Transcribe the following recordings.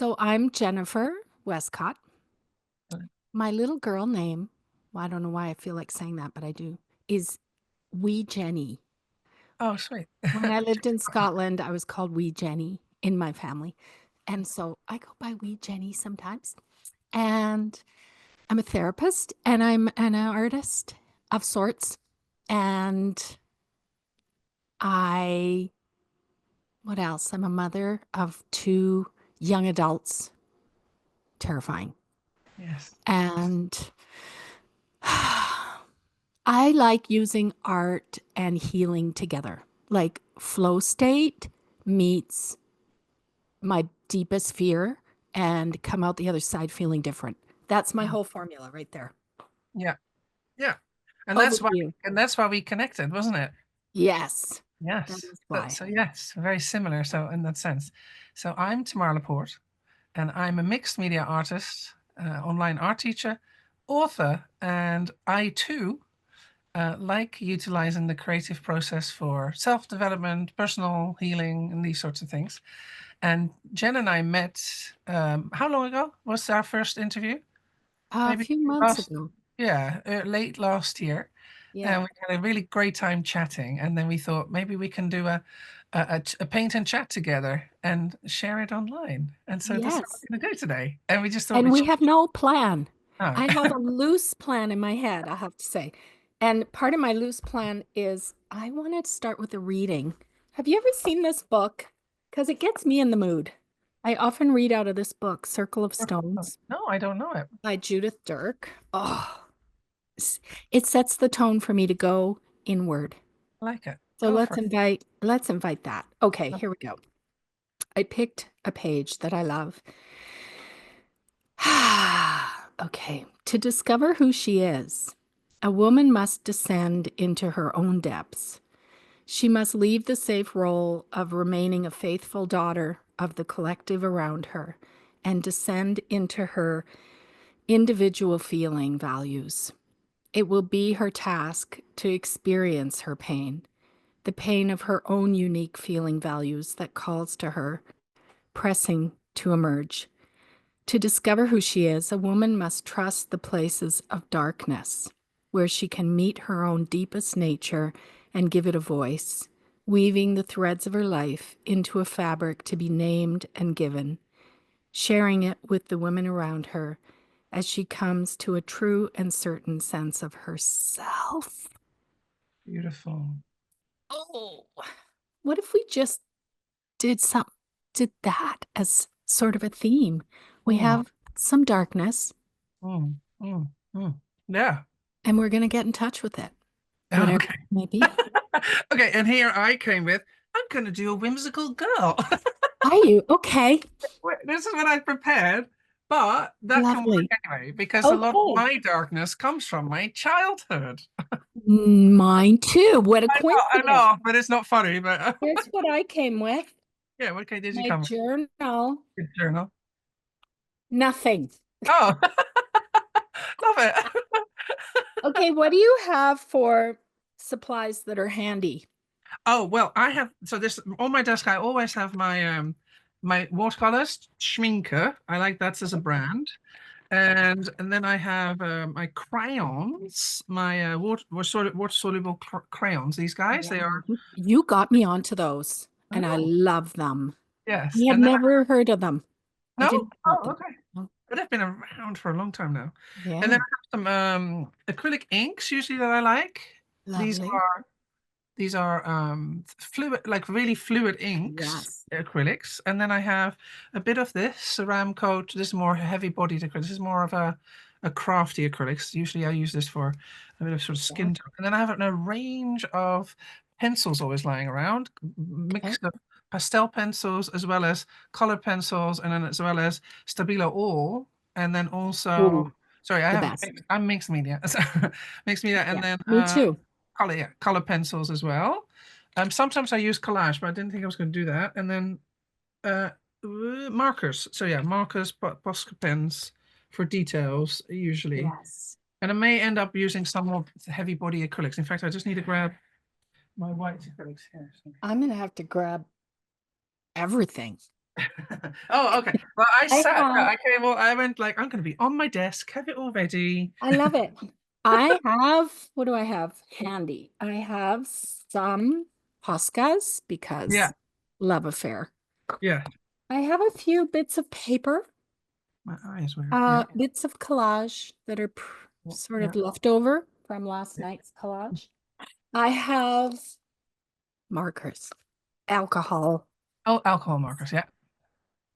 So I'm Jennifer Westcott. Right. My little girl name, well, I don't know why I feel like saying that, but I do, is Wee Jenny. Oh, sweet. When I lived in Scotland, I was called Wee Jenny in my family. And so I go by Wee Jenny sometimes. And I'm a therapist and I'm an artist of sorts. And I, what else? I'm a mother of two young adults. Terrifying. Yes. And I like using art and healing together. Like flow state meets my deepest fear and come out the other side feeling different. That's my whole formula right there. Yeah. Yeah. And Over that's to why you. we connected, wasn't it? Yes, that Yes. is So, why. so yes, very similar. So in that sense. So I'm Tamar Laporte, and I'm a mixed media artist, online art teacher, author, and I too like utilizing the creative process for self-development, personal healing, and these sorts of things. And Jen and I met, how long ago was our first interview? A Maybe few months last, ago. yeah, late last year. And Yeah. we had a really great time chatting. And then we thought maybe we can do a paint and chat together and share it online. And so that's what Yes. we're going to do today. And we just thought And we we should. have no plan. Oh. I have a loose plan in my head, I have to say. And part of my loose plan is I wanted to start with a reading. Have you ever seen this book? Because it gets me in the mood. I often read out of this book, Circle of Stones No, I don't know it. by Judith Dirk. Oh, it sets the tone for me to go inward. I like it. So Go for let's invite that. Okay, it. here we go. I picked a page that I love. Okay. To discover who she is, a woman must descend into her own depths. She must leave the safe role of remaining a faithful daughter of the collective around her and descend into her individual feeling values. It will be her task to experience her pain, the pain of her own unique feeling values that calls to her, pressing to emerge. To discover who she is, a woman must trust the places of darkness, where she can meet her own deepest nature and give it a voice, weaving the threads of her life into a fabric to be named and given, sharing it with the women around her as she comes to a true and certain sense of herself. Beautiful. Oh, what if we just did some did that as sort of a theme? We Mm, have some darkness mm, mm, mm. Yeah. and we're going to get in touch with it, whatever Okay. it may be. Okay. And here I came with, I'm going to do a whimsical girl. Are you? Okay. This is what I prepared, but that can work Lovely. anyway because a lot of Okay. my darkness comes from my childhood. Mine too. What a I coincidence. know, but it's not funny. But Here's what I came with. yeah, what okay did you My come with? journal. Good journal. Nothing. Oh, love it. Okay, what do you have for supplies that are handy? Oh, well, I have so this on my desk. I always have my watercolors, Schminke. I like that as a brand. And then I have my crayons, my water soluble crayons. These guys, Yeah. they are You got me onto those, and I oh love them. yes. I had And then never heard of them. I no, didn't know about oh them. okay, Oh, but they've been around for a long time now. And then yeah. I have some acrylic inks usually that I like. These Lovely. are these are fluid, like really fluid inks, Yes. acrylics. And then I have a bit of this ceram coat. This is more heavy bodied acrylic. This is more of a crafty acrylics. Usually I use this for a bit of sort of Yeah. skin tone. And then I have a range of pencils always lying around, Okay. mixed of pastel pencils as well as color pencils, and then as well as Stabilo all. And then also, Ooh, sorry, the best. I'm mixed media. Mixed media, and Yeah, then me too. color, yeah, color pencils as well. Sometimes I use collage, but I didn't think I was going to do that. And then uh, markers. So yeah, markers, Posca pens for details usually. Yes. And I may end up using some more heavy body acrylics. In fact, I just need to grab my white acrylics here. So. I'm gonna have to grab everything. Oh, okay. Well, I I sat. have, Okay. Well, I went like, I'm going to be on my desk, have it all ready. I love it. I have, what do I have handy? I have some Poscas Yeah. because love affair. Yeah. I have a few bits of paper, My eyes were. Yeah. bits of collage that are sort Yeah. of leftover from last Yeah. night's collage. I have markers, alcohol, Oh, alcohol markers. Yeah.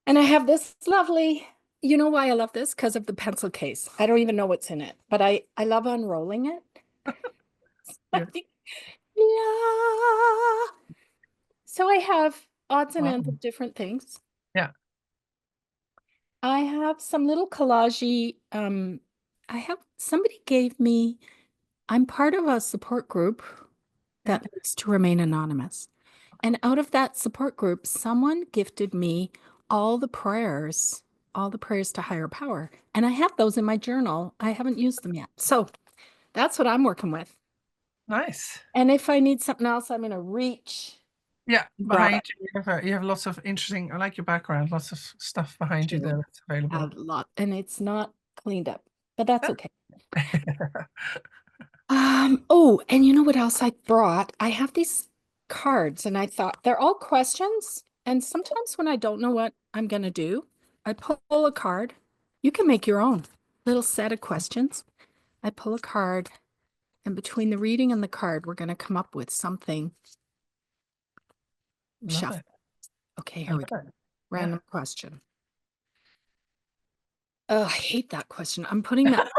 and I have this lovely, you know why I love this? Because of the pencil case. I don't even know what's in it, but I love unrolling it. Yeah. Yeah. So I have odds and Wow. ends of different things. Yeah. I have some little collagey, I have somebody gave me, I'm part of a support group Yeah. that needs to remain anonymous. And out of that support group, someone gifted me all the prayers, all the prayers to higher power. And I have those in my journal. I haven't used them yet. So that's what I'm working with. Nice. And if I need something else, I'm going to reach Yeah. and grab Behind it. you, you have lots of interesting. I like your background. Lots of stuff behind you there Do that's available. have a lot, and it's not cleaned up, but that's Yeah. okay. Oh, and you know what else I brought? I have these cards, and I thought they're all questions. And sometimes when I don't know what I'm gonna do, I pull a card. You can make your own little set of questions. I pull a card, and between the reading and the card, we're gonna come up with something. Love Shuffle. it. Okay, I here we go. love it. Yeah. Random question. Oh, I hate that question. I'm putting that.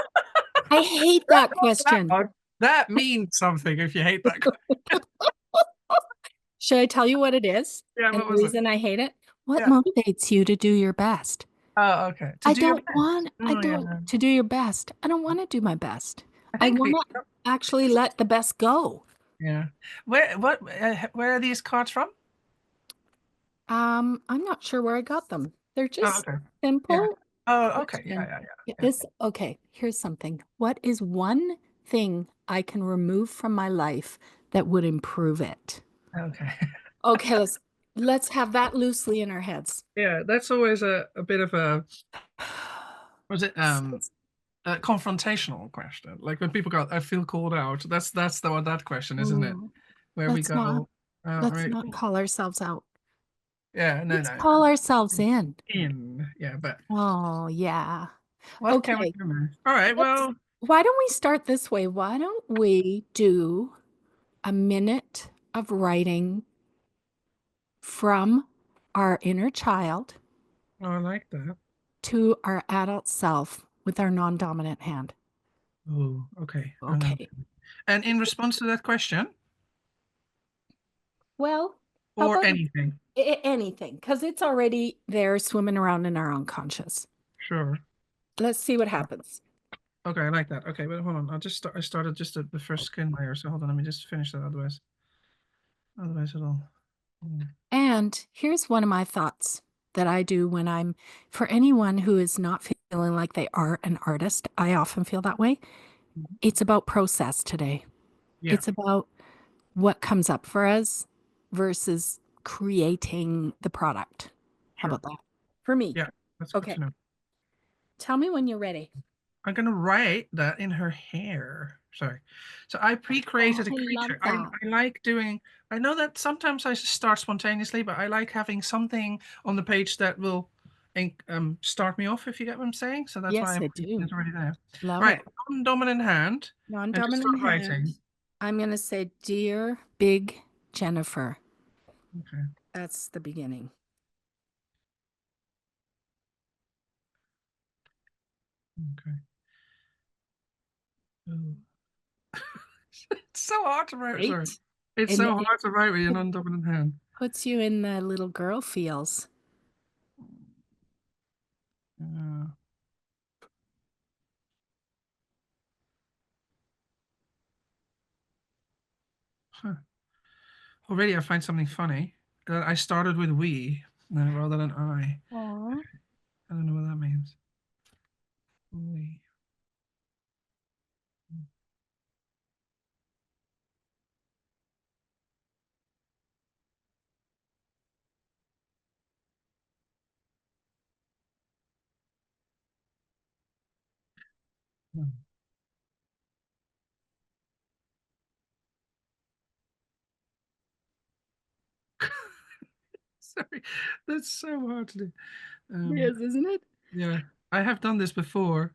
I hate that What's that question. one? That means something if you hate that. Should I tell you what it is? Yeah. And What the was it? reason I hate it? What Yeah. motivates you to do your best? Oh, okay. To do your best. I Oh, yeah. don't to do your best. I don't want to do my best. I I think want the. to actually let the best go. Yeah. Where are these cards from? I'm not sure where I got them. They're Oh, just okay. Yeah. simple Oh, okay. Yeah, question. yeah, Yeah, yeah, okay, here's something. What is one thing I can remove from my life that would improve it? yeah. Okay. Okay, let's have that loosely in our heads. Yeah, that's always a bit of a was it a confrontational question. Like when people go, I feel called out. That's the what that question, isn't it? Mm, Where we let's not go, all let's right. not call ourselves out. Yeah, no, Let's no. call ourselves in. Yeah, but Oh, yeah. what can we Okay. do? All right, Let's, well, why don't we start this way? Why don't we do a minute of writing from our inner child oh, I like that. to our adult self with our non-dominant hand? Oh, okay. Okay. And in response to that question, Well, how or about anything, anything? Because it's already there swimming around in our unconscious. sure. Let's see what happens. Okay, I like that. Okay, but hold on. I started just the first skin layer, so hold on. Let me just finish that. Otherwise it'll. And here's one of my thoughts that I do when for anyone who is not feeling like they are an artist, I often feel that way. It's about process today. Yeah, It's about what comes up for us versus creating the product. How sure. about that? For me. Yeah, that's good Okay. to know. Tell me when you're ready. I'm gonna write that in her hair. Sorry. So I Oh, pre-created a I love creature. that. I like doing. I know that sometimes I start spontaneously, but I like having something on the page that will start me off. If you get what I'm saying. So that's why Yes, I I put do. it already there. Love Right, it. dominant hand, and just start Non-dominant hand. writing. I'm going to say, Dear Big Jennifer. Okay. That's the beginning. Okay. Ooh. It's so hard to write. Sorry. Right? It's And so it hard to write with your non-dominant hand. puts you in the little girl feels. Uh, huh. Already, I find something funny that I started with we rather than I. Aw. I don't know what that means. We. Mm. Sorry, that's so hard to do. It Um, is, isn't it? yeah, I have done this before.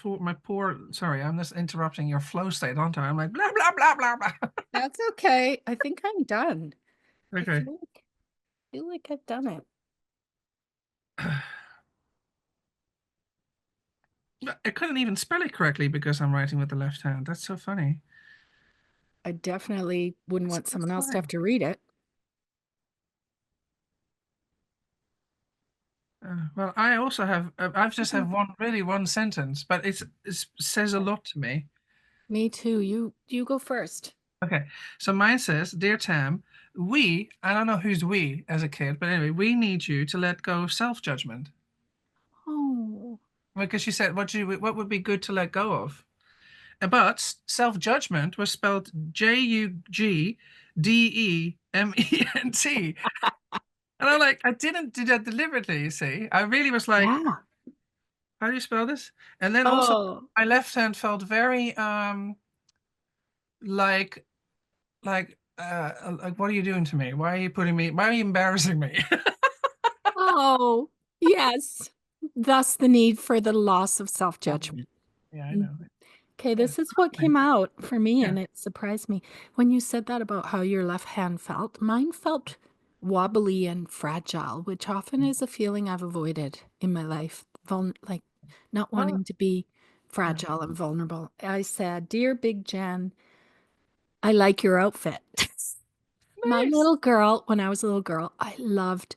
My poor. Sorry, I'm just interrupting your flow state, aren't I? I'm like blah blah blah blah blah. That's okay. I think I'm done. I Okay. feel like I've done it. I couldn't even spell it correctly because I'm writing with the left hand. That's so funny. I definitely wouldn't want It's someone else to have fine. to read it. Well, I also have. I've just Mhm. have one sentence, but it says a lot to me. Me too. You go first. Okay, so mine says, "Dear Tam, I don't know who's we as a kid, but anyway, we need you to let go of self-judgment." Oh. Because she said, what would be good to let go of? But self-judgment was spelled Judgement. And I'm like, I didn't do that deliberately, you see. I really was like, Yeah. how do you spell this? And then also Oh. my left hand felt very like like what are you doing to me? Why are you embarrassing me? Oh. Yes. Thus the need for the loss of Um, self-judgment. yeah, I Mm. know. Okay, Yeah, this is what fascinating. came out for me, Yeah. and it surprised me. When you said that about how your left hand felt, mine felt wobbly and fragile, which often is a feeling I've avoided in my life. Like not Oh, wanting to be yeah. fragile and vulnerable. I said, Dear Big Jen, I like your outfit. My Nice. little girl, when I was a little girl, I loved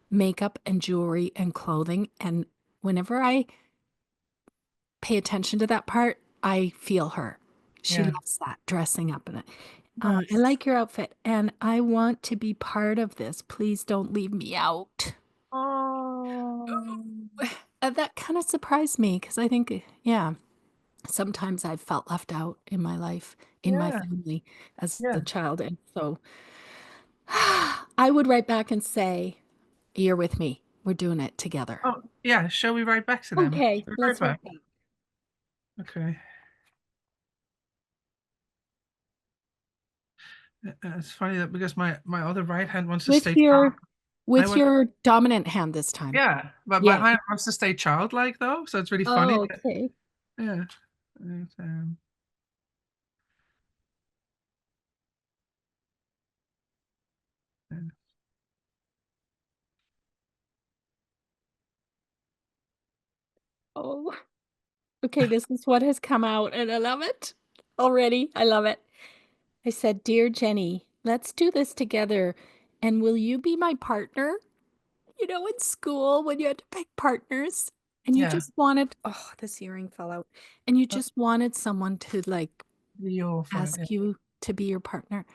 makeup and jewelry and clothing. And whenever I pay attention to that part, I feel her. She Yeah. loves that dressing up in it. I Nice. like your outfit and I want to be part of this. Please don't leave me out. Oh. That kind of surprised me because I think, yeah, sometimes I've felt left out in my life, in my Yeah. family as Yeah. a child. And so I would write back and say, You're with me. We're doing it together. Oh, yeah. Shall we write back to them? Okay, Shall we write let's back? write back. Okay. It's funny that because my other right hand wants to With stay child. your I with want your dominant hand this time. yeah, but my Yeah. hand wants to stay childlike though, so it's really funny. Oh, okay. Yeah. And, uh, Oh, okay. This is what has come out, and I love it already. I love it. I said, Dear Jenny, let's do this together. And will you be my partner? You know, in school when you had to pick partners and you yeah. just wanted, oh, this earring fell out. And you Uh, just wanted someone to like You're fine. Yeah. ask you to be your partner.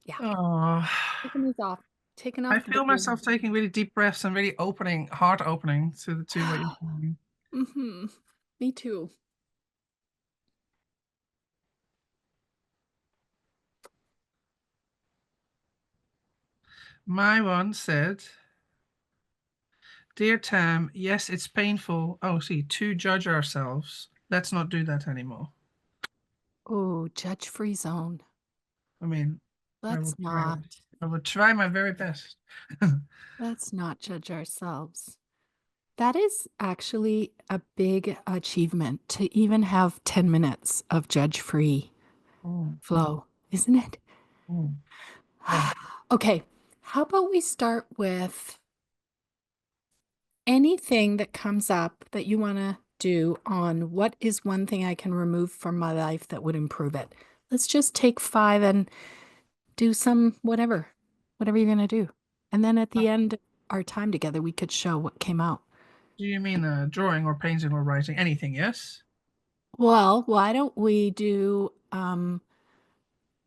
Yeah. Oh, Taking these off. Taking I off the feel big earring. myself taking really deep breaths and really heart opening to what you're doing. Mm-hmm. Me too. My one said, "Dear Tam, yes, it's painful. Oh, see, to judge ourselves. Let's not do that anymore." Oh, judge-free zone. I mean, I will Let's try. not. I will try my very best. Let's not judge ourselves. That is actually a big achievement to even have 10 minutes of judge-free Mm, flow, isn't it? mm. Yeah. Okay, how about we start with anything that comes up that you want to do on what is one thing I can remove from my life that would improve it? Let's just take 5 and do some whatever you're going to do. And then at the end, our time together, we could show what came out. Do you mean drawing or painting or writing? Anything, yes? Well, why don't we do,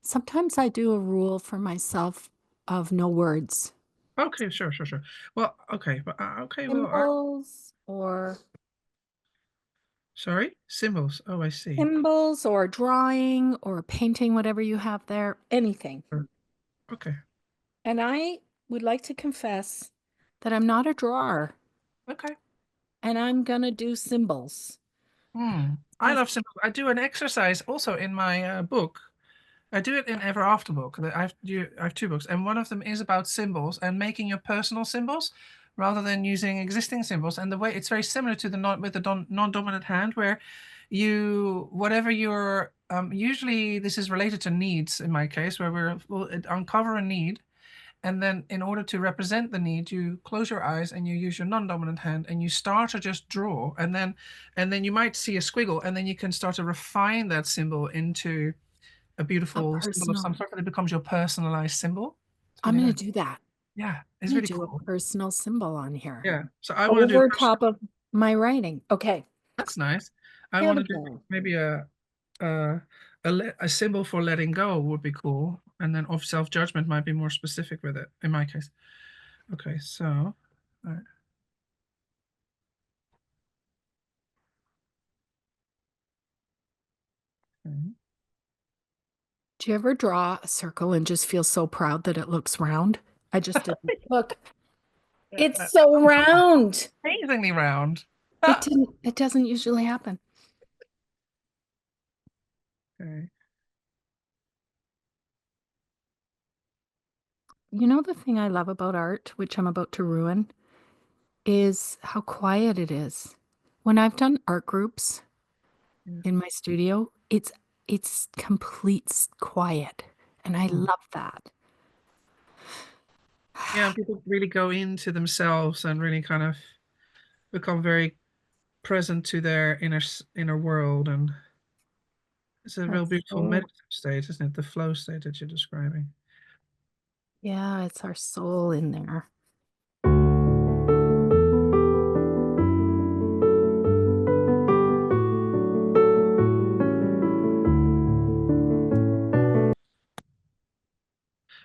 sometimes I do a rule for myself of no words, Okay, sure, sure, sure. Well, okay, but okay, well, symbols or sorry, symbols. Oh, I see. symbols or drawing or painting, whatever you have there, anything. Sure. Okay. And I would like to confess that I'm not a drawer Okay. and I'm gonna do symbols. I Uh, love symbols. I do an exercise also in my book. I do it in Ever After book. I have two books, and one of them is about symbols and making your personal symbols rather than using existing symbols. And the way it's very similar to the non-dominant hand, where you whatever your usually this is related to needs in my case, where we'll uncover a need, and then in order to represent the need, you close your eyes and you use your non-dominant hand and you start to just draw, and then you might see a squiggle, and then you can start to refine that symbol into a a beautiful symbol of some personal. sort, and it becomes your personalized symbol. It's I'm really gonna nice. do that. Yeah, I'm it's gonna really do a cool. personal symbol on here Yeah. So I want to do over top of my writing. Okay, that's nice. I here want we to do go. maybe a a symbol for letting go would be cool. And then of self-judgment might be more specific with it in my case. Okay, so all right. Okay. Do you ever draw a circle and just feel so proud that it looks round? I just did. Look, it's That so sounds round. amazingly round. It didn't, it doesn't usually happen. Okay. You know, the thing I love about art, which I'm about to ruin, is how quiet it is. When I've done art groups Yeah. in my studio, it's complete quiet, and I Mm. love that. Yeah, people really go into themselves and really kind of become very present to their inner world, and it's a real That's beautiful so, meditative state, isn't it? The flow state that you're describing. yeah, it's our soul in there.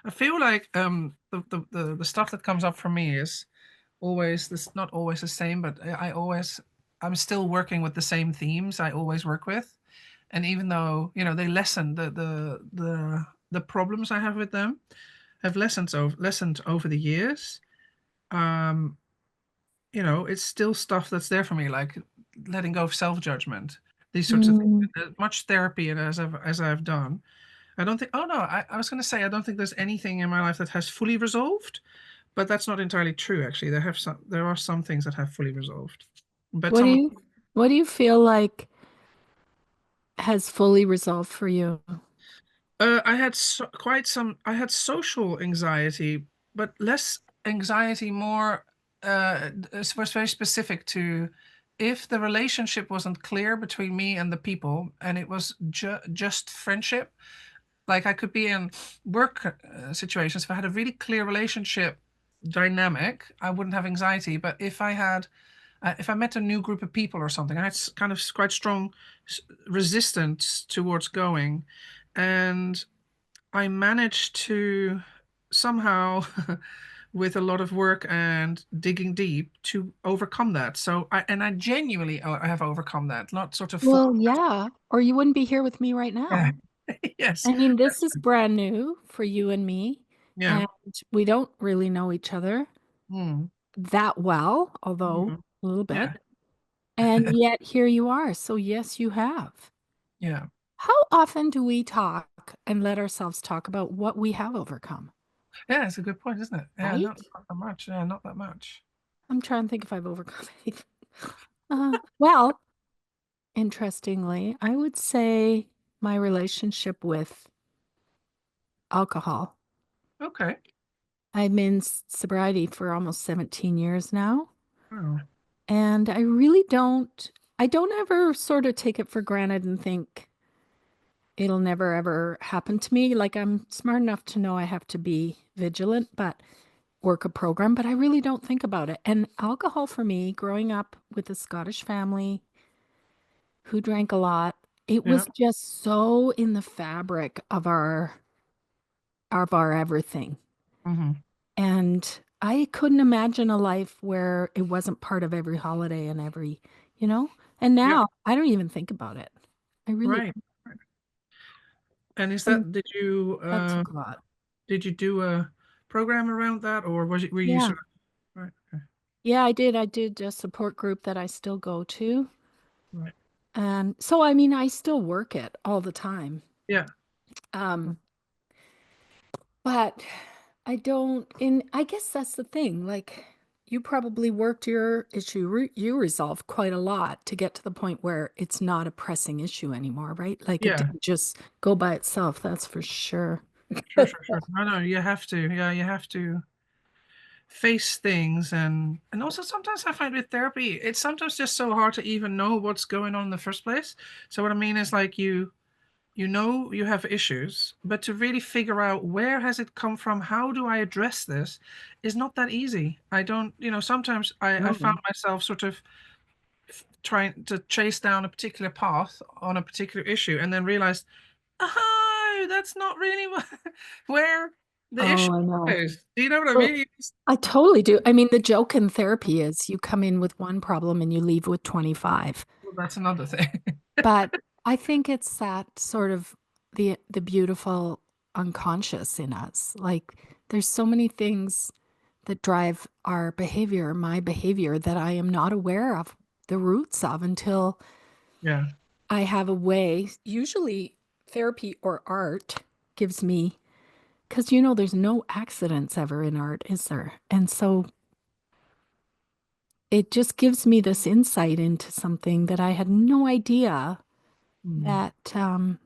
I feel like the stuff that comes up for me is always this, not always the same, but I'm still working with the same themes I always work with. And even though, they lessen the problems I have with them have lessened over the years. Um, it's still stuff that's there for me, like letting go of self-judgment, these sorts of things. Mm. Much therapy and as I've done, I don't think. Oh no, I was going to say I don't think there's anything in my life that has fully resolved, but that's not entirely true. Actually, there are some things that have fully resolved, but What do some. you what do you feel like has fully resolved for you? I had quite some. I had social anxiety, but less anxiety, more. It was very specific to if the relationship wasn't clear between me and the people, and it was just friendship. Like I could be in work situations. If I had a really clear relationship dynamic, I wouldn't have anxiety. But if I met a new group of people or something, I had kind of quite strong resistance towards going, and I managed to somehow, with a lot of work and digging deep, to overcome that. So I genuinely I have overcome that, not sort of Well, yeah, or you wouldn't be here with me right yeah. now. Yes. I mean, this is brand new for you and me, Yeah. and we don't really know each other Mm. that well, although Mhm. a little Yeah. bit. And yet here you are. So yes, you have. Yeah. How often do we talk and let ourselves talk about what we have overcome? Yeah, it's a good point, isn't it? Yeah, Right? not that much. Yeah, not that much. I'm trying to think if I've overcome anything. Well, interestingly, I would say my relationship with alcohol. Okay. I'm in sobriety for almost 17 years now, Oh, and I don't ever sort of take it for granted and think it'll never ever happen to me. Like I'm smart enough to know I have to be vigilant, but work a program, but I really don't think about it. And alcohol for me, growing up with a Scottish family who drank a lot, it yeah. was just so in the fabric of our everything. Hmm. And I couldn't imagine a life where it wasn't part of every holiday and every, you know? And Yeah. now I don't even think about it. I really, Right. Right. And is and that that took a lot. did you do a program around that, or were you Yeah. sort of right? Yeah, I did. I did a support group that I still go to. Right. And so, I mean, I still work it all the time. Yeah. Um, but I don't, in, I guess that's the thing. Like, you probably worked your issue, you resolved quite a lot to get to the point where it's not a pressing issue anymore, right? Like, it Yeah. didn't just go by itself, that's for sure. Sure, sure, sure. No, no, you have to. Yeah, you have to face things, and also sometimes I find with therapy, it's sometimes just so hard to even know what's going on in the first place. So what I mean is like you know you have issues, but to really figure out where has it come from, how do I address this, is not that easy. I don't, sometimes I found No. myself sort of trying to chase down a particular path on a particular issue and then realized, oh, that's not really where the issue Oh, I know. is. Do you know what I Well, mean? I totally do. I mean, the joke in therapy is you come in with one problem and you leave with 25. Well, that's another thing. But I think it's that sort of the beautiful unconscious in us. Like there's so many things that drive our behavior, my behavior, that I am not aware of the roots of until Yeah. I have a way, usually therapy or art gives me, because there's no accidents ever in art, is there? And so it just gives me this insight into something that I had no idea Mm. that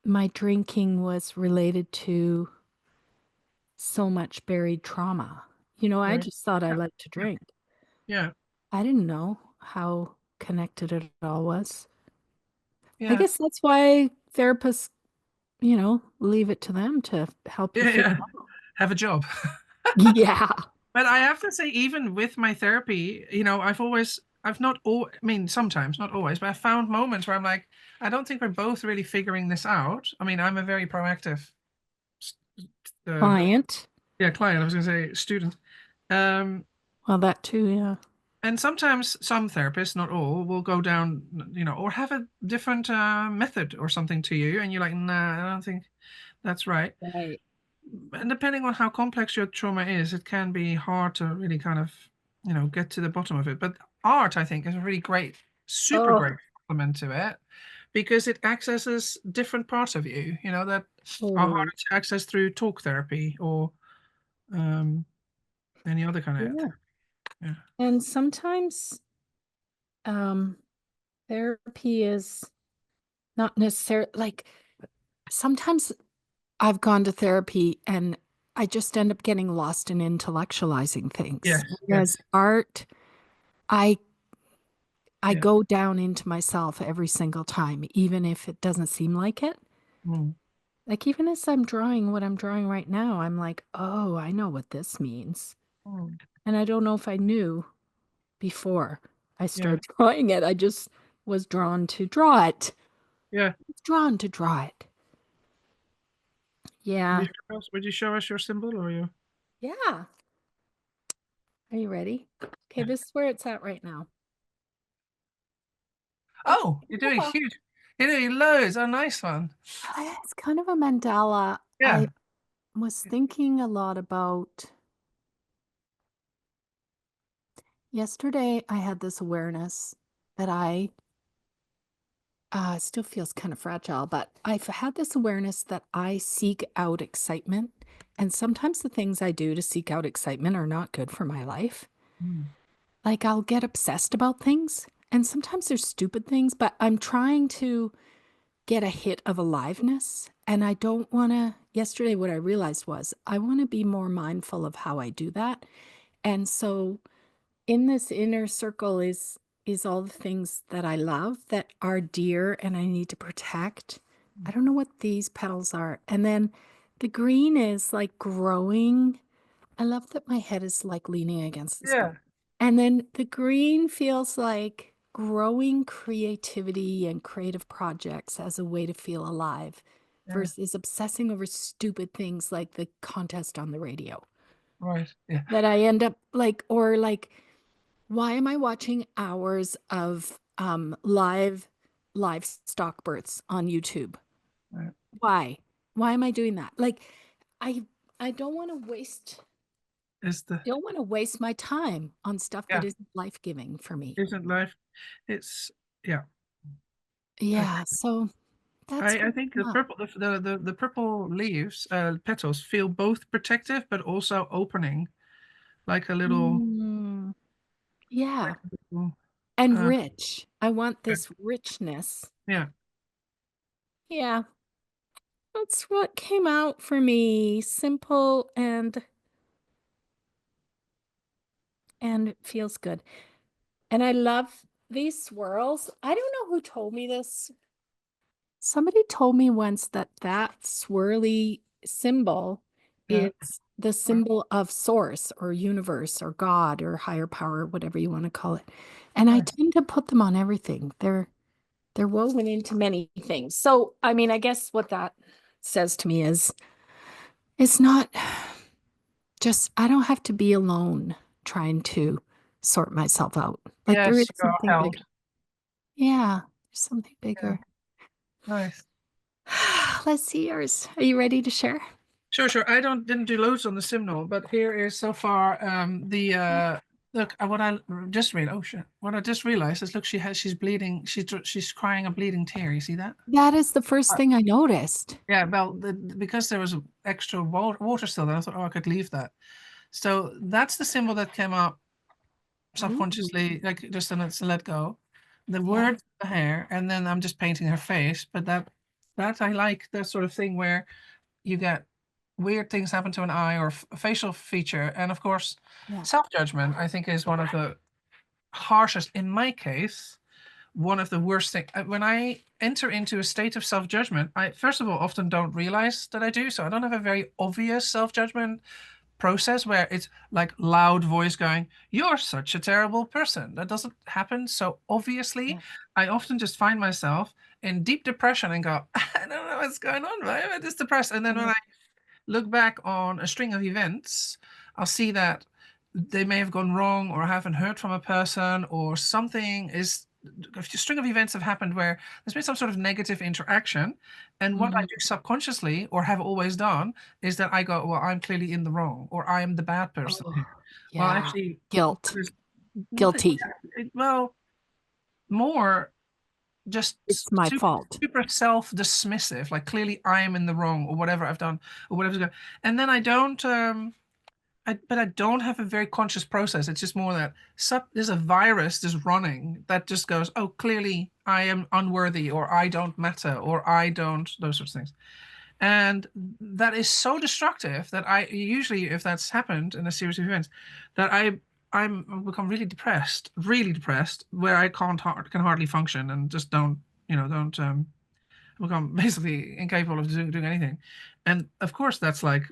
my drinking was related to so much buried trauma. I Right. just thought I Yeah. liked to Yeah. drink. Yeah. I didn't know how connected it all was. I Yeah. guess that's why therapists, leave it to them to help you Yeah. figure Yeah. out. Have a job. Yeah. But I have to say, even with my therapy, I've not all, I mean, sometimes, not always, but I found moments where I'm like, I don't think we're both really figuring this out. I mean, I'm a very proactive, s- uh, Client. yeah, client. I was going to say student. Um, Well, that too, yeah. and sometimes some therapists, not all, will go down, or have a different method or something to you, and you're like, nah, I don't think that's right. Right. And depending on how complex your trauma is, it can be hard to really kind of, get to the bottom of it. But art, I think, is a really great, super great Oh, complement to it because it accesses different parts of you, that are harder totally. to access through talk therapy or um, any other kind of Yeah. therapy. Yeah. And sometimes um therapy is not necessarily like sometimes I've gone to therapy and I just end up getting lost in intellectualizing things. Yes. Whereas Yes. art, I I Yeah. go down into myself every single time, even if it doesn't seem like it. Mm, Like even as I'm drawing what I'm drawing right now, I'm like, oh, I know what this means. mm, And I don't know if I knew before I yeah. started drawing it. I just was drawn to draw it. Yeah. Drawn to draw it. Yeah. Would you show us your symbol or you? Yeah. Are you ready? Okay, Yeah. this is where it's at right now. It's Oh, you're doing kind of huge. You're doing loads. A nice one. it's kind of a mandala. Yeah. I was thinking a lot about yesterday. I had this awareness that I still feels kind of fragile, but I've had this awareness that I seek out excitement. And sometimes the things I do to seek out excitement are not good for my life. Mm, Like I'll get obsessed about things, and sometimes they're stupid things, but I'm trying to get a hit of aliveness. And I don't want to. Yesterday, what I realized was I want to be more mindful of how I do that. And so in this inner circle is all the things that I love that are dear and I need to protect. I don't know what these petals are. And then the green is like growing. I love that my head is like leaning against this book. yeah. And then the green feels like growing creativity and creative projects as a way to feel alive Yeah. versus obsessing over stupid things like the contest on the radio Right. Yeah. that I end up like, or like, why am I watching hours of livestock births on YouTube? Right. Why? Why am I doing that? Like, I I don't want to waste. is the Don't want to waste my time on stuff that yeah, isn't life-giving for me. isn't life. It's yeah. I Yeah, so that's I what think the came up. purple the purple leaves petals feel both protective but also opening, like a little Mm, like yeah, a little and uh, rich. I want yeah. this richness. Yeah. Yeah, that's what came out for me. Simple and it feels good. And I love these swirls. I don't know who told me this. Somebody told me once that that swirly symbol Yeah. is the symbol of source or universe or God or higher power, whatever you want to call it. And I Nice. tend to put them on everything. They're woven into many things. So, I mean, I guess what that says to me is it's not just I don't have to be alone trying to sort myself out. Like there is Yes, you are something held. bigger. Yeah, there's something Yeah. bigger. Nice. Let's see yours. Are you ready to share? Sure, sure. I didn't do loads on the Simnel, but here is so far the look what I just read. Oh shit! What I just realized is look, she's bleeding. She's crying a bleeding tear. You see that? That is the first Uh, thing I noticed. yeah. Well, because there was extra water still there, I thought, oh, I could leave that. So that's the symbol that came up Ooh, subconsciously, like just to let go. The yeah. word, the hair, and then I'm just painting her face. But that I like that sort of thing where you get weird things happen to an eye or a facial feature, and of course, Yeah. self-judgment. I think is one of the harshest, in my case, one of the worst things. When I enter into a state of self-judgment, I first of all often don't realize that I do. So I don't have a very obvious self-judgment process where it's like loud voice going, "You're such a terrible person." That doesn't happen so obviously. Yeah. I often just find myself in deep depression and go, I don't know what's going on. Why am I this depressed? And then when Oh, I look back on a string of events, I'll see that they may have gone wrong, or I haven't heard from a person, or something is a string of events have happened where there's been some sort of negative interaction. And what I mm, do subconsciously or have always done is that I go, well, I'm clearly in the wrong, or I am the bad person here. oh, Well, yeah. actually, Guilt. there's nothing, Guilty. well, more just It's my super, fault. super self-dismissive, like clearly I am in the wrong or whatever I've done or whatever's going. And then I don't but I don't have a very conscious process. It's just more that there's a virus just running that just goes, oh, clearly I am unworthy, or I don't matter, or I don't, those sorts of things. And that is so destructive that I usually, if that's happened in a series of events, that I'm become really depressed, where I can hardly function and just don't, don't become basically incapable of doing anything. And of course, that's like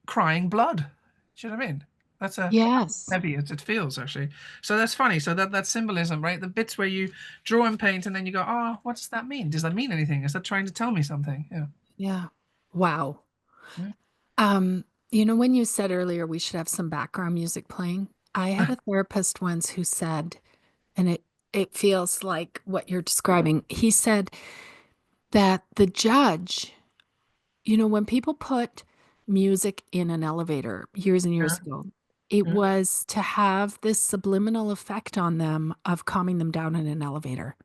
crying blood. Do you know what I mean? That's a Yes. heavy as it feels actually. So that's funny. So that symbolism, right? The bits where you draw and paint, and then you go, oh, what does that mean? Does that mean anything? Is that trying to tell me something? Yeah. Yeah. Wow. Yeah. When you said earlier we should have some background music playing, I had a therapist once who said, and it feels like what you're describing. He said that the judge, when people put music in an elevator years and Yeah. years ago, it Yeah. was to have this subliminal effect on them of calming them down in an elevator.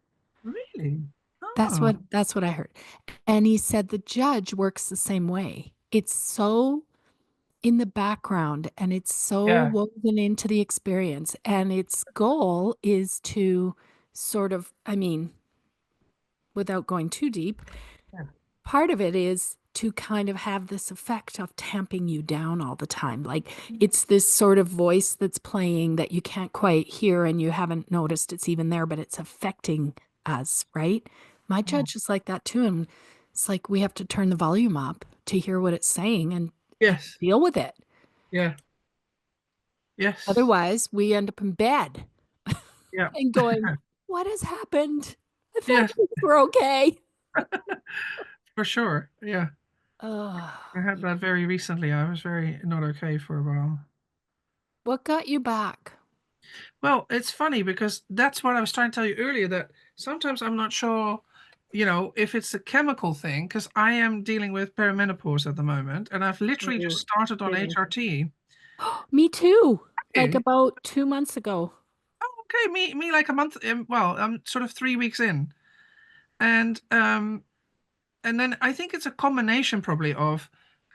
Really? That's Oh, what I heard. And he said the judge works the same way. It's so in the background and it's so yeah. woven into the experience. And its goal is to sort of, I mean, without going too deep, Yeah. part of it is to kind of have this effect of tamping you down all the time. Like it's this sort of voice that's playing that you can't quite hear and you haven't noticed it's even there, but it's affecting us, right? My Oh. judge is like that too. And it's like we have to turn the volume up to hear what it's saying and Yes. deal with it. Yeah. Yes. Otherwise, we end up in bed Yeah. and going, what has happened? I thought Yes, things were okay. for sure. Yeah. I Oh, had that very recently. I was very not okay for a while. what got you back? Well, it's funny because that's what I was trying to tell you earlier, that sometimes I'm not sure, if it's a chemical thing, because I am dealing with perimenopause at the moment, and I've literally just Oh, started on same. HRT. Me too. Like Okay. about 2 months ago. Oh, okay. Me like a month. Well, I'm sort of 3 weeks in, and then I think it's a combination probably of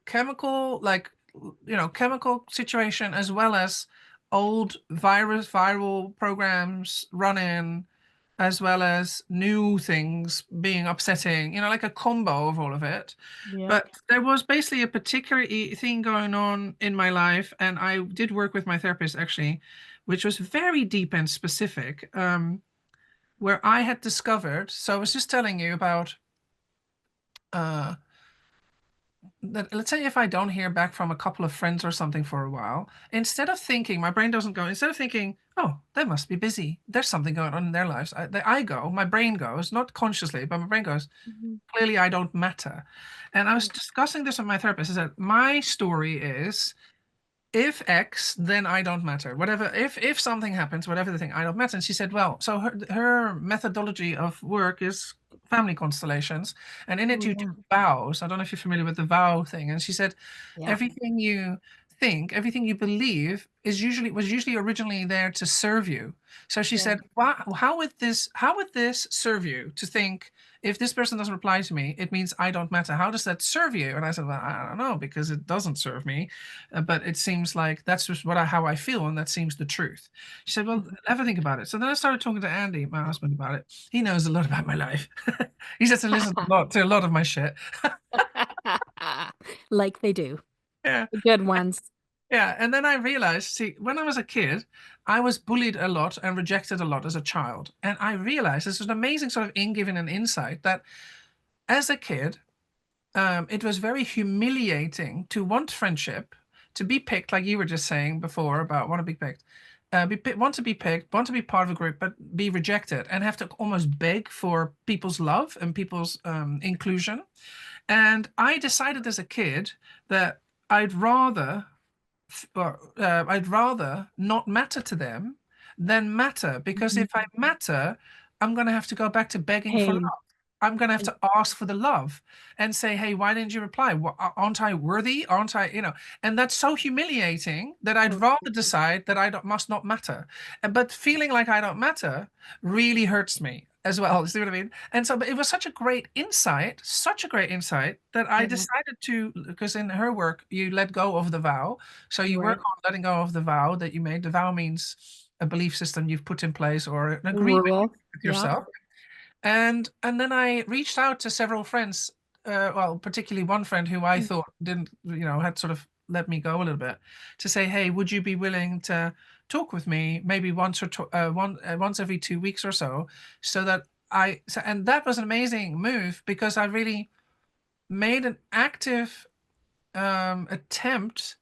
chemical, like chemical situation as well as old viral programs running, as well as new things being upsetting. Like a combo of all of it. Yep. But there was basically a particular thing going on in my life, and I did work with my therapist actually, which was very deep and specific, where I had discovered. So I was just telling you about uh, that. Let's say if I don't hear back from a couple of friends or something for a while, instead of thinking, my brain doesn't go, instead of thinking, oh, they must be busy, there's something going on in their lives, my brain goes, not consciously, but my brain goes, Mhm. clearly I don't matter. And I was Yeah. discussing this with my therapist. I said, my story is, if X, then I don't matter. Whatever, if something happens, whatever the thing, I don't matter. And she said, well, so her methodology of work is family constellations, and in it Oh, you do yeah. vows. I don't know if you're familiar with the vow thing. And she said, Yeah. everything you think, everything you believe was usually originally there to serve you. So she Yeah. said, how would this serve you to think, if this person doesn't reply to me, it means I don't matter. How does that serve you? And I said, well, I don't know, because it doesn't serve me. But it seems like that's just how I feel, and that seems the truth. She said, well, Mhm. ever think about it. So then I started talking to Andy, my husband, about it. He knows a lot about my life. He says to listen to a lot of my shit. Like they do. Yeah. The good ones. Yeah. And then I realized, see, when I was a kid, I was bullied a lot and rejected a lot as a child. And I realized this was an amazing sort of giving an insight that as a kid, it was very humiliating to want friendship, to be picked, like you were just saying before about want to be picked, want to be picked, want to be part of a group, but be rejected and have to almost beg for people's love and people's inclusion. And I decided as a kid that I'd rather I'd rather not matter to them than matter, because if I Mhm. matter, I'm going to have to go back to begging for love. Pain. I'm going to have And to ask for the love and say, hey, why didn't you reply? Aren't I worthy? Aren't I? And that's so humiliating that I'd so rather true. decide that must not matter. But feeling like I don't matter really hurts me as well. See what I mean? And so, but it was such a great insight that I Yeah. decided to, because in her work, you let go of the vow. So you work Right. on letting go of the vow that you made. The vow means a belief system you've put in place or an agreement Rule. with Yeah. yourself. And then I reached out to several friends, well, particularly one friend who I thought didn't, had sort of let me go a little bit, to say, hey, would you be willing to talk with me maybe once every 2 weeks or so that and that was an amazing move, because I really made an active attempt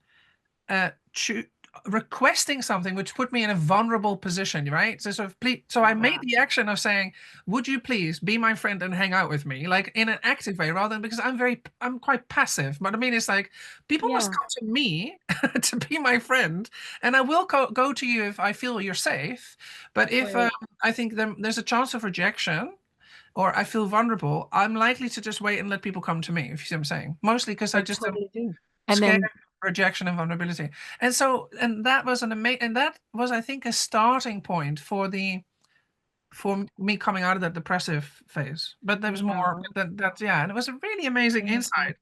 uh, choo- requesting something which put me in a vulnerable position, right? So sort of please, so I made Yeah. the action of saying, "Would you please be my friend and hang out with me?" Like in an active way, rather than, because I'm quite passive. But I mean, it's like people must Yeah. come to me to be my friend, and I will go to you if I feel you're safe. But if Right. I think there's a chance of rejection, or I feel vulnerable, I'm likely to just wait and let people come to me, if you see what I'm saying. Mostly because I I just am totally do. And scared then, of rejection and vulnerability. And that was and that was, I think, a starting point for me coming out of that depressive phase. But there was more yeah. yeah, and it was a really amazing Amazing. insight.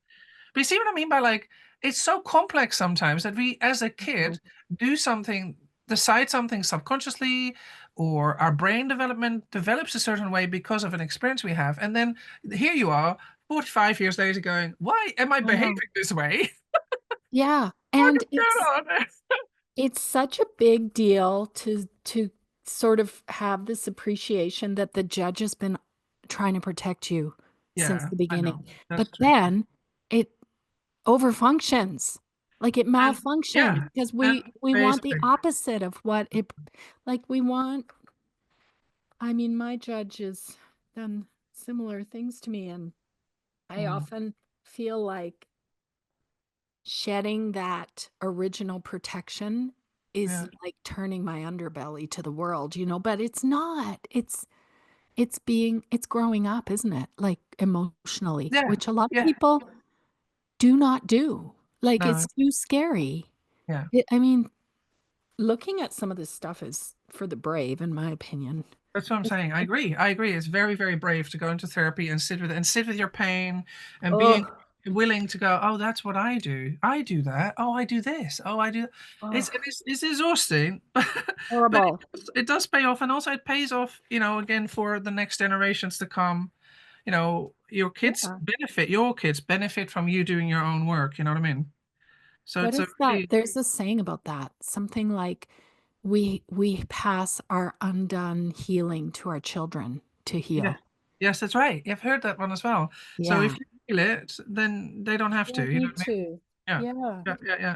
But you see what I mean by, like, it's so complex sometimes that we as a Mhm. kid do something, decide something subconsciously, or our brain development develops a certain way because of an experience we have. And then here you are 45 years later going, why am I I know. behaving this way? Yeah. What And is going on? it's such a big deal to sort of have this appreciation that the judge has been trying to protect you since Yeah, the I know. beginning. That's But true. then it overfunctions. Like it And malfunctions yeah, because and we want the basically, opposite of what it like we want. I mean, my judge has done similar things to me, and I mm, often feel like shedding that original protection is yeah, like turning my underbelly to the world, but it's not. It's growing up, isn't it? Like emotionally, yeah, which a lot of yeah. people do not do. Like No, it's too scary. Yeah. I mean, looking at some of this stuff is for the brave, in my opinion. That's what I'm saying. I agree. I agree. It's very, very brave to go into therapy and sit with your pain and being Oh, willing to go, oh, that's what I do. I do that. Oh, I do this. Oh, I do. oh, It's exhausting, but horrible. it does pay off. And also it pays off, again, for the next generations to come. Yeah. Your kids benefit from you doing your own work. You know what I mean? So What it's a is that? really, There's a saying about that. Something like we pass our undone healing to our children to yeah. heal. Yes, that's right. I've heard that one as well. So if Yeah. you feel it, then they don't have Yeah, to. I You know need what I mean? to. Yeah. Yeah. Yeah, yeah, yeah.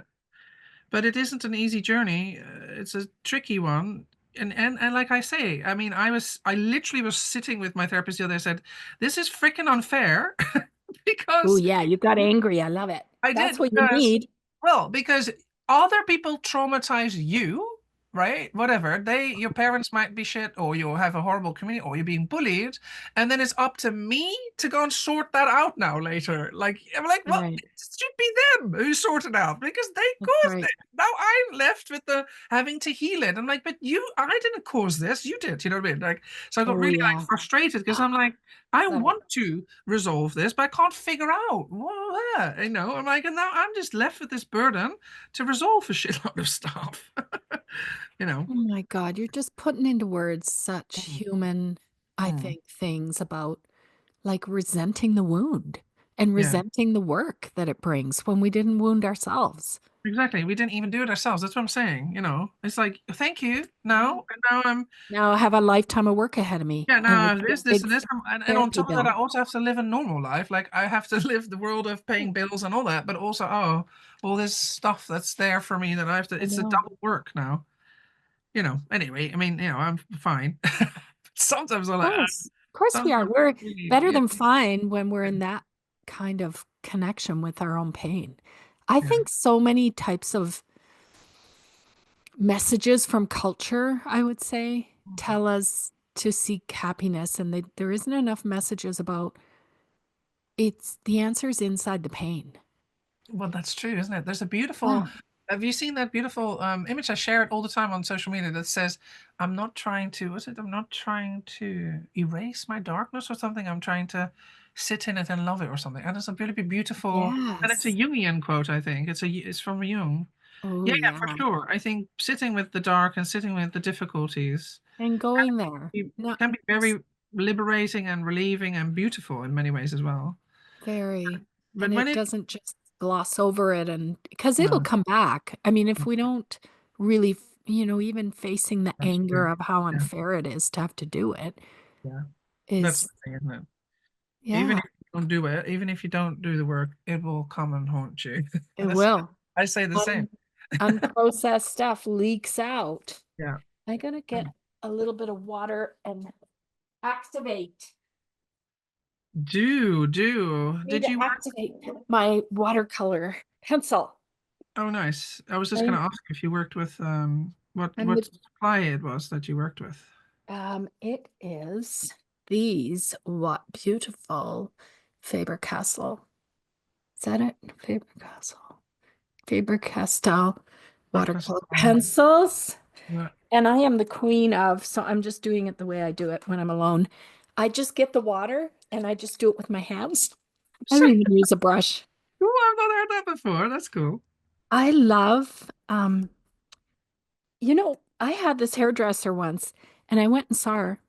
But it isn't an easy journey. It's a tricky one. And like I say, I mean, I literally was sitting with my therapist the other day. I said, "This is freaking unfair," Oh, because yeah, you got angry. I love it. I That's did what you because need. well, because other people traumatize you, right? Whatever. Your parents might be shit, or you'll have a horrible community, or you're being bullied, and then it's up to me to go and sort that out now later. Like I'm like, well, Right. it should be them who sort it out because they That's caused right. it. Now I'm left with the having to heal it. I'm like, but I didn't cause this. You did. You know what I mean? Like, so I got Oh, really like yeah. frustrated because I'm like, I Love it. want to resolve this, but I can't figure out what, I'm like, and now I'm just left with this burden to resolve a shitload of stuff. you know. Oh my God, you're just putting into words such Mm, human, I mm. think, things about like resenting the wound and Yeah, resenting the work that it brings when we didn't wound ourselves. exactly. We didn't even do it ourselves. That's what I'm saying. It's like, thank you. Yeah. Now, and now I'm, Now I have a lifetime of work ahead of me yeah, now and I it's have a this, big and this, and on therapy top of that, I bill. also have to live a normal life. Like I have to live the world of paying Oh, bills and all that, but also, all this stuff that's there for me that I have to. I It's a know. double work now. Anyway, I mean, I'm fine. Sometimes I'm like, Of course we are. sometimes We're really, better yeah, than fine when we're in that kind of connection with our own pain. I yeah. think so many types of messages from culture, I would say, tell us to seek happiness, and there isn't enough messages about it's the answer is inside the pain. Well, that's true, isn't it? There's a beautiful. Yeah. Have you seen that beautiful image? I share it all the time on social media that says, "I'm not trying to. What's it? I'm not trying to erase my darkness or something. I'm trying to sit in it and love it or something." And it's a really beautiful. And it's a Yes. Jungian quote, I think. It's from Jung. Oh, Yeah, yeah, for yeah. sure. I think sitting with the dark and sitting with the difficulties And going there. be- Not can be very liberating and relieving and beautiful in many ways as well. very. But And when it it, doesn't just gloss over it and because it'll no, come back. I mean, if we don't really, even facing the that's anger true. of how Yeah, unfair it is to have to do it yeah. That's is, the thing, isn't it? Even yeah, if you don't do it, even if you don't do the work, it will come and haunt you. it That's, will. I say the same. Un Unprocessed stuff leaks out. Yeah. I gotta get a little bit of water and activate. Do. Need Did to you work? activate my watercolor pencil. Oh, nice. I was just going I'm, to ask if you worked with I'm what supply it was that you worked with. it is these what beautiful Faber-Castell. Is that it? Faber-Castell. Faber-Castell Breakfast. watercolor pencils. Yeah. And I am the queen of, so I'm just doing it the way I do it when I'm alone. I just get the water and I just do it with my hands. I don't even use a brush. Oh, I've not heard that before. That's cool. I love, I had this hairdresser once and I went and saw her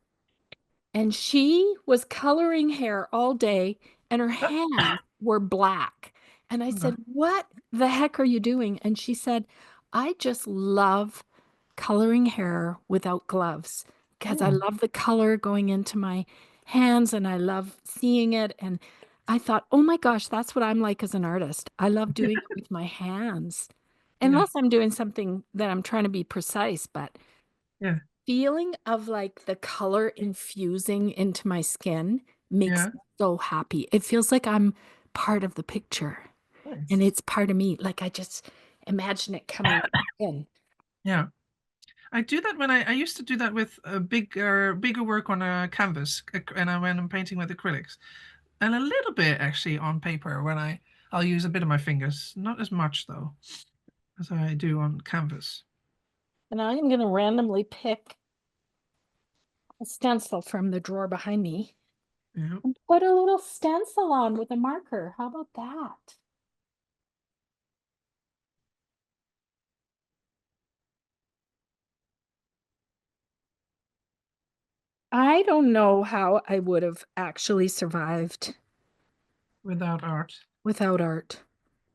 and she was coloring hair all day and her hands were black. And I said, "What the heck are you doing?" And she said, "I just love coloring hair without gloves because I Oh, love the color going into my hands and I love seeing it." And I thought, "Oh my gosh, that's what I'm like as an artist. I love doing it with my hands." yeah, Unless I'm doing something that I'm trying to be precise, but yeah, feeling of like the color infusing into my skin makes yeah. me so happy. It feels like I'm part of the picture and Nice. it's part of me. Like I just imagine it coming in. Yeah. I do that I used to do that with a bigger work on a canvas, and when I'm painting with acrylics, and a little bit actually on paper when I'll use a bit of my fingers, not as much though. as I do on canvas. And I'm going to randomly pick a stencil from the drawer behind me Yeah. and put a little stencil on with a marker. How about that? I don't know how I would have actually survived Without art. without art.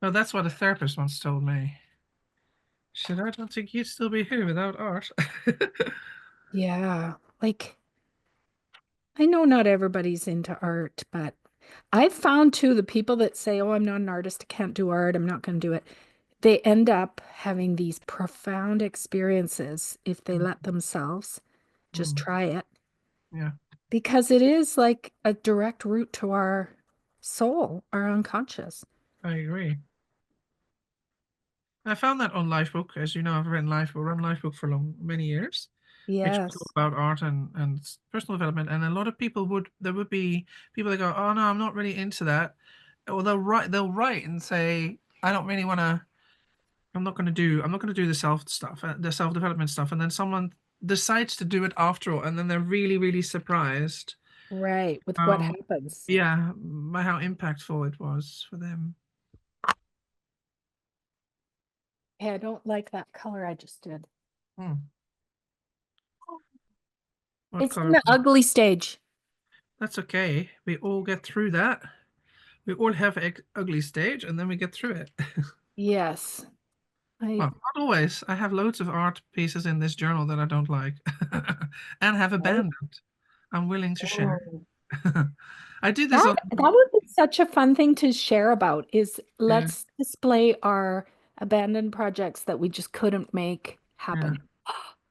Well, that's what a therapist once told me. She said, I don't think you'd still be here without art. Yeah, like I know not everybody's into art, but I've found too the people that say, "Oh, I'm not an artist, I can't do art, I'm not going to do it." They end up having these profound experiences if they let themselves just Mm, try it, yeah, because it is like a direct route to our soul, our unconscious. I agree. I found that on Lifebook. As you know, I've written Lifebook, run Lifebook for many years, which is all Yes, about art and personal development. And a lot of people there would be people that go, oh no, I'm not really into that. Or they'll write and say, I don't really want to, I'm not going to do the self stuff, the self development stuff. And then someone decides to do it after all. And then they're really, really surprised. right, with what Um, happens. yeah, by how impactful it was for them. Hey, I don't like that color I just did. Hmm. What It's in color? the ugly stage. That's okay. We all get through that. We all have a ugly stage, and then we get through it. Yes. I Well, not always. I have loads of art pieces in this journal that I don't like, and have Oh. abandoned. I'm willing to share. Oh. I do this That on. that would be such a fun thing to share about is Yeah, let's display our abandoned projects that we just couldn't make yeah, happen.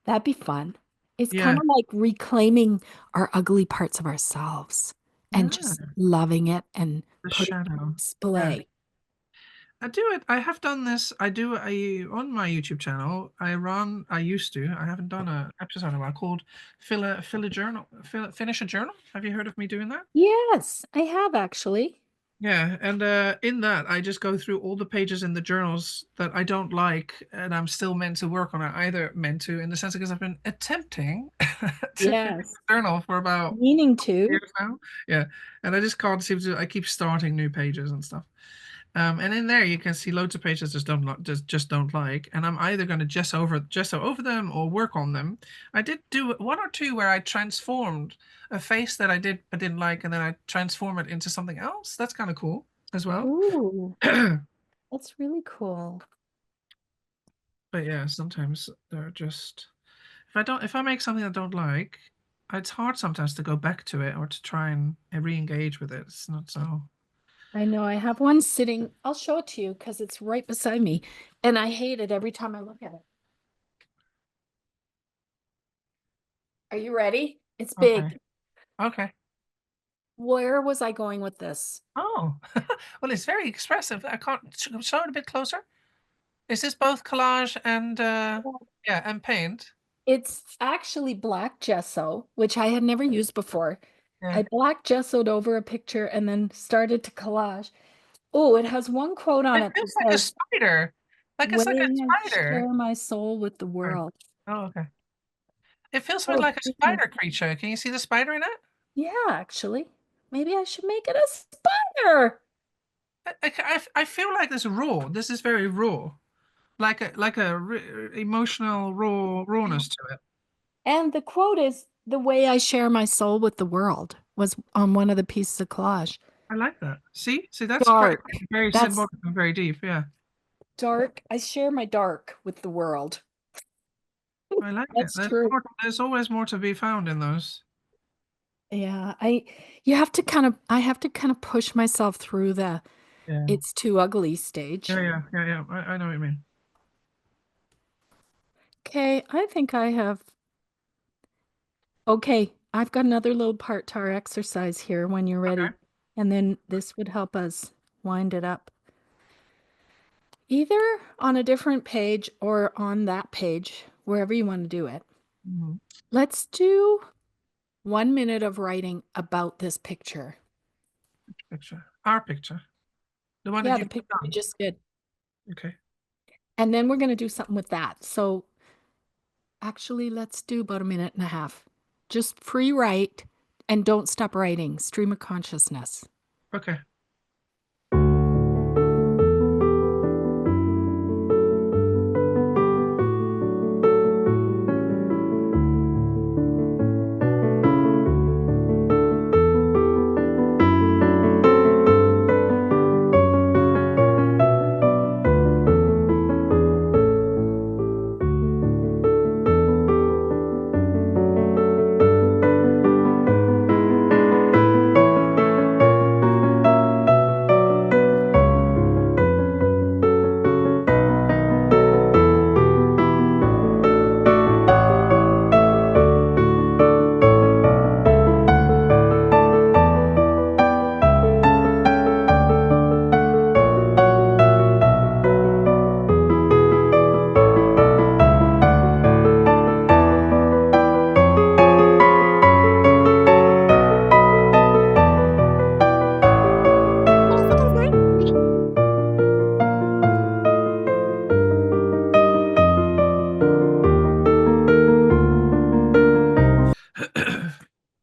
That'd be fun. It's kind yeah, of like reclaiming our ugly parts of ourselves and yeah. just loving it and The putting it on shadow. Yeah. display. I do it. I have done this. I do a on my YouTube channel. I run. I used to. I haven't done a episode in a while called fill a journal. Finish a journal. Have you heard of me doing that? Yes, I have actually. Yeah, and in that I just go through all the pages in the journals that I don't like, and I'm still meant to work on it. Either meant to, in the sense because I've been attempting to finish Yes. the journal for about Meaning to. years now. Yeah, and I just can't seem to. I keep starting new pages and stuff. And in there you can see loads of pages just don't like, and I'm either going to gesso over them or work on them. I did do one or two where I transformed a face that I didn't like, and then I transform it into something else. That's kind of cool as well. Ooh, But that's really cool. yeah, sometimes they're just if I make something I don't like, it's hard sometimes to go back to it or to try and re-engage with it. It's not so. I know I have one sitting. I'll show it to you because it's right beside me. And I hate it every time I look at it. Are you ready? It's Okay. big. Okay. Where was I going with this? Oh, well, it's very expressive. I can't show it a bit closer. Is this both collage and yeah, and paint? It's actually black gesso, which I had never used before. Yeah. I black gessoed over a picture and then started to collage. Oh, it has one quote on It it that feels like a says, spider. Like it's like a "Way I spider. share my soul with the Sorry. world." Oh, okay. It feels a bit Oh, like a goodness. spider creature. Can you see the spider in it? Yeah, actually. Maybe I should make it a spider. I feel like this raw. This is very raw. Like a emotional rawness to it. And the quote is, "The way I share my soul with the world," was on one of the pieces of collage. I like that. See, that's quite Dark. very That's symbolic and very deep. Yeah, dark. I share my dark with the world. I like it. That's true. There's always more to be found in those. Yeah, you have to kind of, I have to kind of push myself through the Yeah. it's too ugly stage. Yeah. I know what you mean. Okay, I think I have, okay, I've got another little part to our exercise here when you're Okay. ready. And then this would help us wind it up. Either on a different page or on that page, wherever you want to do it. Mhm. Let's do 1 minute of writing about this picture. Picture. Our picture. The one that Yeah, the you've picture we done. just did. Okay. And then we're going to do something with that. So actually, let's do about a minute and a half. Just free write and don't stop writing. Stream of consciousness. Okay.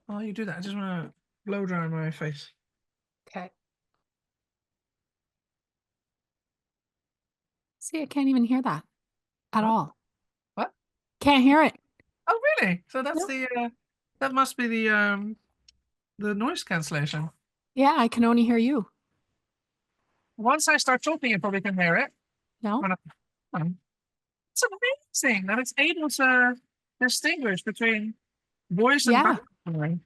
While you do that, I just want to blow dry my face. Okay. See, I can't even hear that at What? all. What? Can't hear it. Oh, really? So that's No. the that must be the noise cancellation. Yeah, I can only hear you. Once I start talking, you probably can hear it. No? When it's amazing that it's able to distinguish between voice and Yeah. background.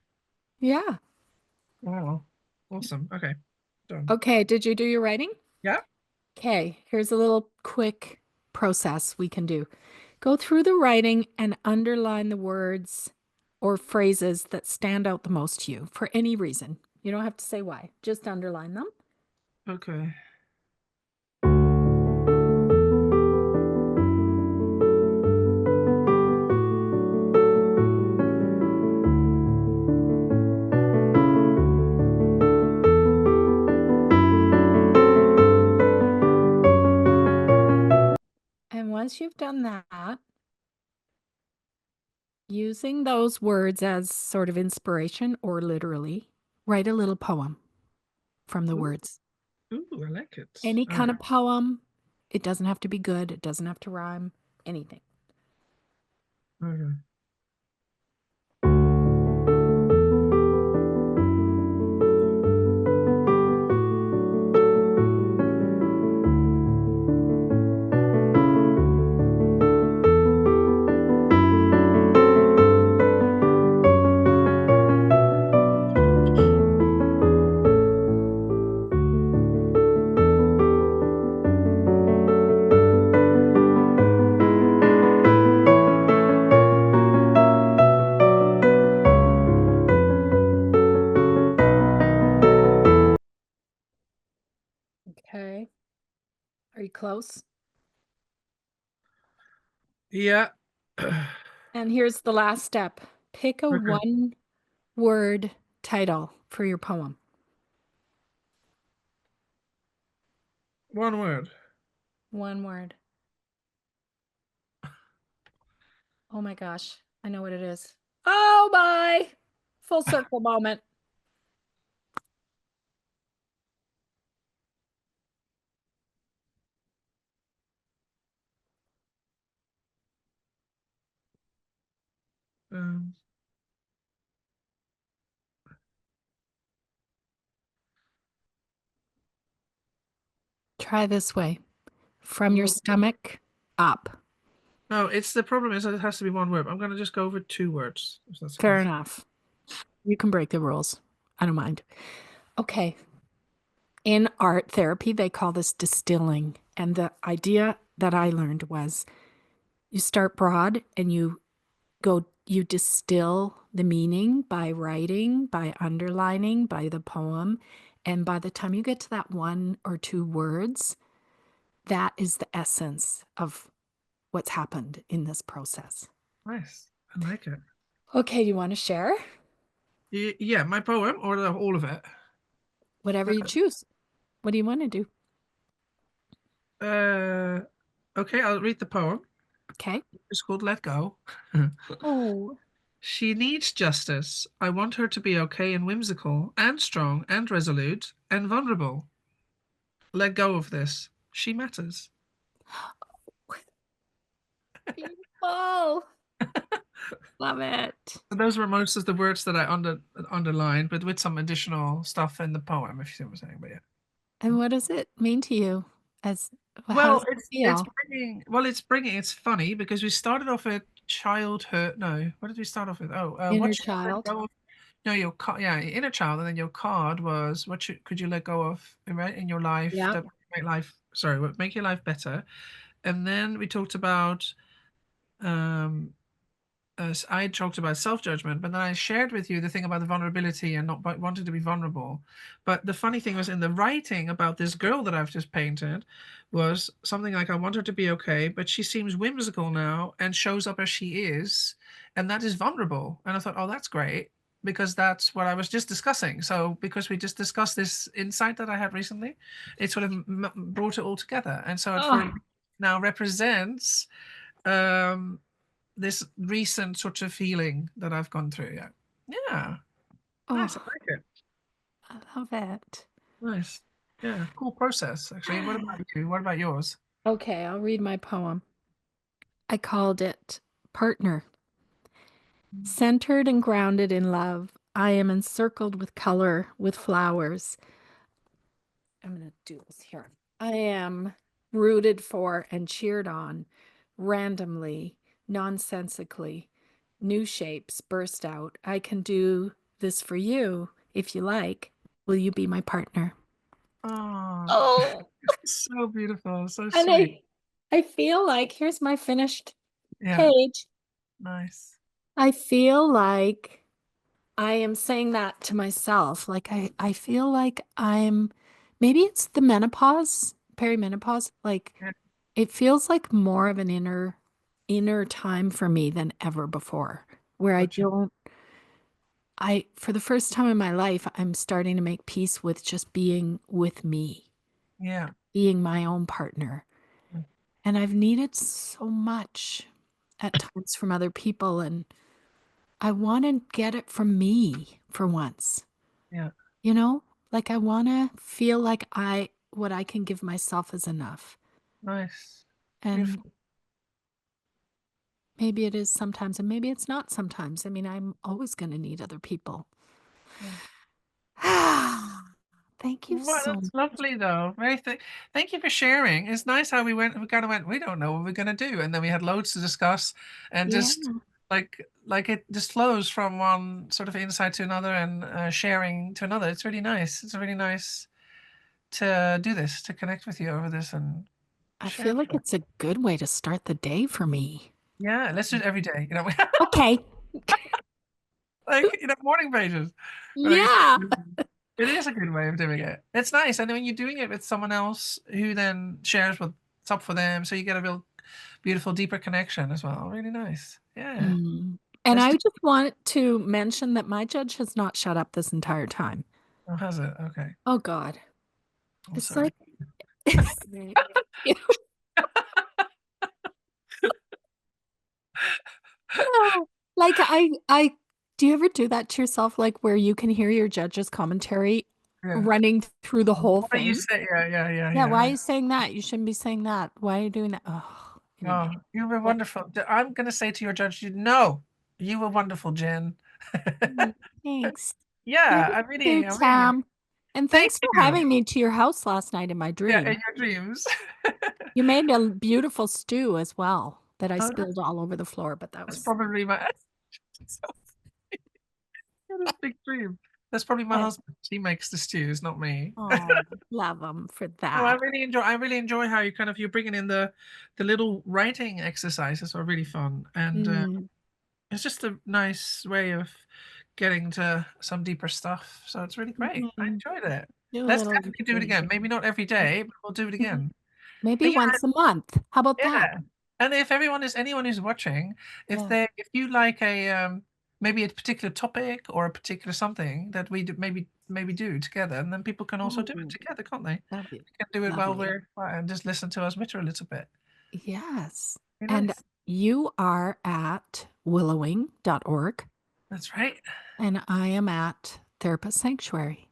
Yeah. Wow. Awesome. Okay. Done. Okay. Did you do your writing? Yeah. Okay. Here's a little quick process we can do. Go through the writing and underline the words or phrases that stand out the most to you for any reason. You don't have to say why, just underline them. Okay. And once you've done that, using those words as sort of inspiration or literally, write a little poem from the Ooh, words. ooh, I like it. Any All kind right. of poem. It doesn't have to be good. It doesn't have to rhyme. Anything. Okay. Okay. Are you close? Yeah. And here's the last step. Pick a Okay. one word title for your poem. One word. One word. Oh my gosh. I know what it is. Oh my. Full circle moment. Um, Try this way. From your well, stomach up. no, it's the problem is that it has to be one word. I'm gonna just go with 2 words, if that's Fair okay. enough. You can break the rules. I don't mind. Okay. In art therapy, they call this distilling. And the idea that I learned was you start broad and you distill the meaning by writing, by underlining, by the poem. And by the time you get to that one or two words, that is the essence of what's happened in this process. Nice. I like it. Okay, you want to share? Yeah, my poem or all of it. Whatever you choose. What do you want to do? Uh, Okay, I'll read the poem. Okay. It's called Let Go. Oh. She needs justice. I want her to be okay and whimsical and strong and resolute and vulnerable. Let go of this. She matters. Beautiful. Love it. Those were most of the words that I underlined, but with some additional stuff in the poem, if you see what I'm saying. But yeah. And what does it mean to you? As how Well, does it it's feel? bringing it's funny because we started off at childhood. No, what did we start off with? Oh, Inner what should you let child. go of? No, yeah, inner child, and then your card was could you let go of, right, in your life Yeah. that would make life, sorry, would make your life better. And then we talked about um I talked about self-judgment, but then I shared with you the thing about the vulnerability and not wanting to be vulnerable. But the funny thing was in the writing about this girl that I've just painted was something like I want her to be okay, but she seems whimsical now and shows up as she is, and that is vulnerable. And I thought, oh, that's great because that's what I was just discussing. So because we just discussed this insight that I had recently, it sort of brought it all together, and so it for Oh, now represents um this recent sort of feeling that I've gone through. Yeah. Yeah. Nice. I oh, like it. I love it. Nice. Yeah. Cool process, actually. What about you? What about yours? Okay, I'll read my poem. I called it Partner. Centered and grounded in love, I am encircled with color, with flowers. I'm going to do this here. I am rooted for and cheered on randomly, nonsensically. New shapes burst out. I can do this for you if you like. Will you be my partner? Oh, Oh, so beautiful. So and sweet. I feel like here's my finished Yeah. page. Nice. I feel like I am saying that to myself. Like I feel like I'm maybe it's the menopause, perimenopause. Like Yeah. it feels like more of an inner time for me than ever before, where I Gotcha. don't I for the first time in my life, I'm starting to make peace with just being with me, Yeah. being my own partner. Yeah. And I've needed so much at times from other people, and I want to get it from me for once. Yeah. You know, like I want to feel like what I can give myself is enough. Nice. And Beautiful. maybe it is sometimes, and maybe it's not sometimes. I mean, I'm always going to need other people. Yeah. Thank you Well, so that's much. lovely though. Thank you for sharing. It's nice how we kind of went, we don't know what we're gonna do. And then we had loads to discuss and Yeah, just like it just flows from one sort of insight to another and sharing to another. It's really nice. It's really nice to do this, to connect with you over this and I share feel like stuff. it's a good way to start the day for me. Yeah, let's do it every day. Okay. Like morning pages. But like, Yeah. it is a good way of doing it. It's nice, and when you're doing it with someone else who then shares what's up for them, so you get a real beautiful, deeper connection as well. Really nice. Yeah. Mm. And Let's I do. just want to mention that my judge has not shut up this entire time. Oh, has it? Okay. Oh God. I'm It's sorry. like it's, no. Like I do you ever do that to yourself like where you can hear your judge's commentary Yeah. running through the whole What you thing? say? Yeah, yeah, yeah, Yeah, why are yeah. you saying that? You shouldn't be saying that. Why are you doing that? Oh, Oh, anyway. you were Yeah. wonderful. I'm gonna say to your judge, no, you were wonderful, Jen. Thanks. You're Yeah, too, I really. Tam. And Thank thanks for you. having me to your house last night in my Yeah, dream. in your dreams. You made a beautiful stew as well that I Oh, spilled all over the floor, but that that's was probably my. What a big dream. That's probably my I, husband. He makes the stews, not me. oh, love them for No, I that. really enjoy. I really enjoy how you're bringing in the little writing exercises are really fun, and Mm, it's just a nice way of getting to some deeper stuff. So it's really great. I mm, enjoyed it. do a Let's little definitely do it reading. again. Maybe not every day, but we'll do it Mhm. again. Maybe And once a month. How about that? yeah. And if anyone who's watching, Yeah. if you like a maybe a particular topic or a particular something that we do, maybe do together, and then people can also do it Oh, together, can't they? that'd be We can do it while lovely. we're and just listen to us witter a little bit. Yes. Very And nice. you are at willowing.org, That's right. and I am at Therapist Sanctuary.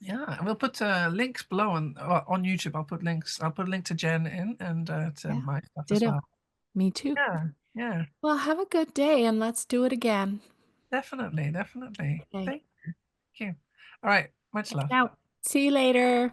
Yeah, and we'll put links below on YouTube. I'll put links. I'll put a link to Jen in and to Yeah. my stuff as Ditto. well. Me too. Yeah, yeah, Well, have a good day and let's do it again. definitely, definitely. Okay. Thank you. All right, much Check it love. out. See you later.